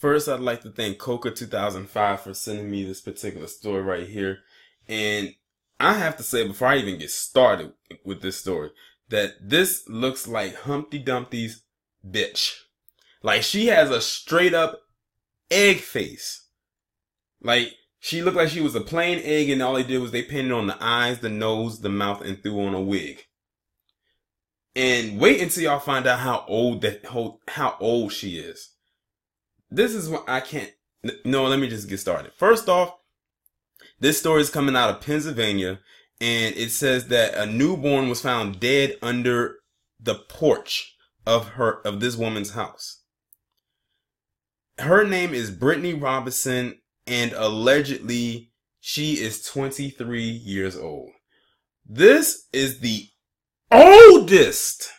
First, I'd like to thank Coca 2005 for sending me this particular story right here. And I have to say, before I even get started with this story, that this looks like Humpty Dumpty's bitch. Like, she has a straight up egg face. Like, she looked like she was a plain egg, and all they did was they painted on the eyes, the nose, the mouth, and threw on a wig. And wait until y'all find out how old she is. This is what I can't. No, let me just get started. First off, this story is coming out of Pennsylvania, and it says that a newborn was found dead under the porch of this woman's house. Her name is Brittany Robinson, and allegedly she is 23 years old. This is the oldest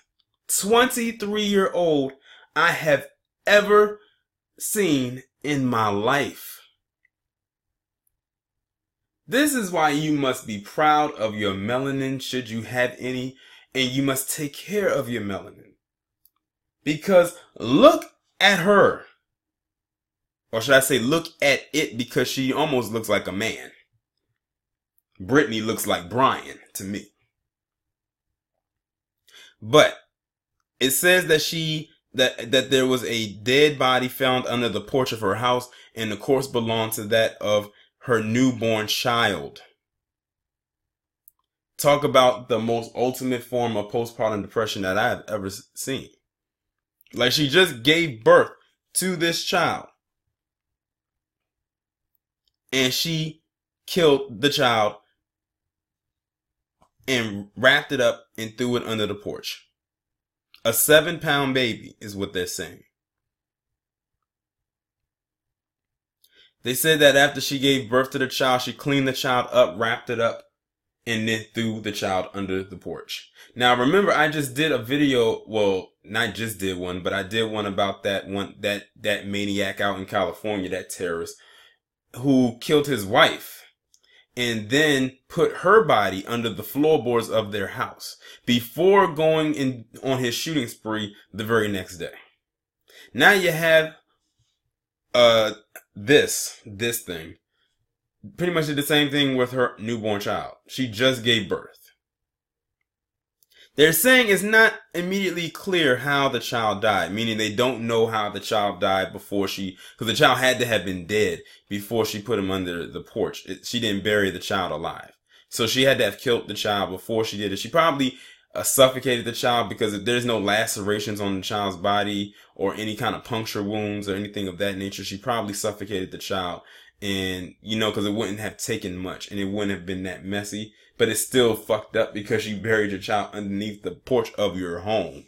23-year-old I have ever seen in my life. This is why you must be proud of your melanin, should you have any, and you must take care of your melanin. Because look at her. Or should I say look at it, because she almost looks like a man. Brittany looks like Brian to me. But it says that that there was a dead body found under the porch of her house, and the corpse belonged to that of her newborn child. Talk about the most ultimate form of postpartum depression that I've ever seen. Like, she just gave birth to this child, and she killed the child and wrapped it up and threw it under the porch. A 7-pound baby is what they're saying. They said that after she gave birth to the child, she cleaned the child up, wrapped it up, and then threw the child under the porch. Now, remember, I just did a video. Well, not just did one, but I did one about that maniac out in California, that terrorist who killed his wife and then put her body under the floorboards of their house before going in on his shooting spree the very next day. Now you have this thing. Pretty much did the same thing with her newborn child. She just gave birth. They're saying it's not immediately clear how the child died, meaning they don't know how the child died because the child had to have been dead before she put him under the porch. She didn't bury the child alive. So she had to have killed the child before she did it. She probably suffocated the child, because if there's no lacerations on the child's body or any kind of puncture wounds or anything of that nature, she probably suffocated the child. And, because it wouldn't have taken much and it wouldn't have been that messy. But it's still fucked up because you buried your child underneath the porch of your home.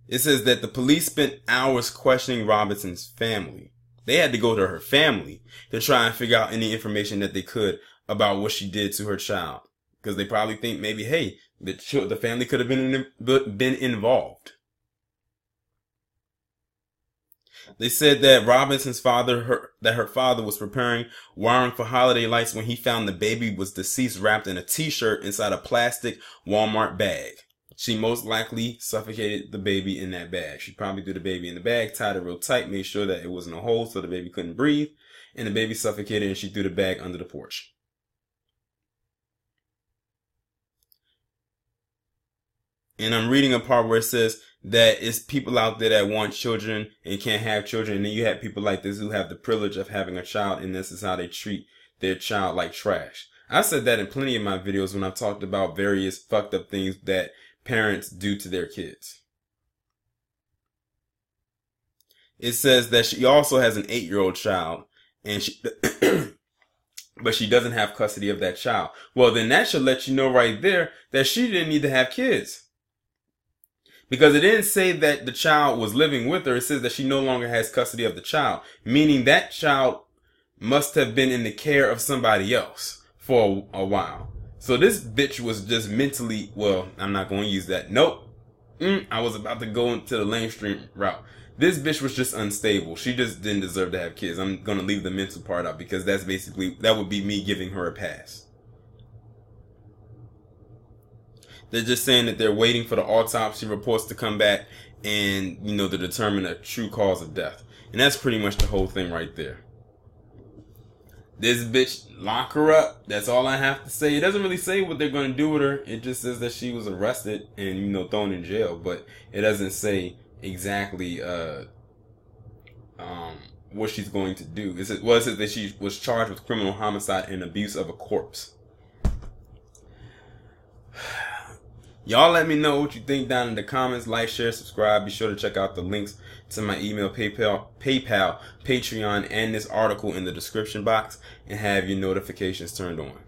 It says that the police spent hours questioning Robinson's family. They had to go to her family to try and figure out any information that they could about what she did to her child. Because they probably think maybe, hey, the family could have been involved. They said that Robinson's father, that her father was preparing wiring for holiday lights when he found the baby was deceased, wrapped in a t-shirt inside a plastic Walmart bag. She most likely suffocated the baby in that bag. She probably threw the baby in the bag, tied it real tight, made sure that it wasn't a hole so the baby couldn't breathe, and the baby suffocated, and she threw the bag under the porch. And I'm reading a part where it says that it's people out there that want children and can't have children. And then you have people like this who have the privilege of having a child, and this is how they treat their child like trash. I said that in plenty of my videos when I've talked about various fucked up things that parents do to their kids. It says that she also has an 8-year-old child, and but she doesn't have custody of that child. Well, then that should let you know right there that she didn't need to have kids. Because it didn't say that the child was living with her. It says that she no longer has custody of the child, meaning that child must have been in the care of somebody else for a while. So this bitch was just mentally, well, I'm not going to use that. Nope. I was about to go into the mainstream route. This bitch was just unstable. She just didn't deserve to have kids. I'm going to leave the mental part out, because that would be me giving her a pass. They're just saying that they're waiting for the autopsy reports to come back and, you know, to determine a true cause of death. And that's pretty much the whole thing right there. This bitch, lock her up. That's all I have to say. It doesn't really say what they're going to do with her. It just says that she was arrested and, you know, thrown in jail. But it doesn't say exactly what she's going to do. It says that she was charged with criminal homicide and abuse of a corpse. Y'all let me know what you think down in the comments. Like, share, subscribe. Be sure to check out the links to my email, PayPal, Patreon, and this article in the description box, and have your notifications turned on.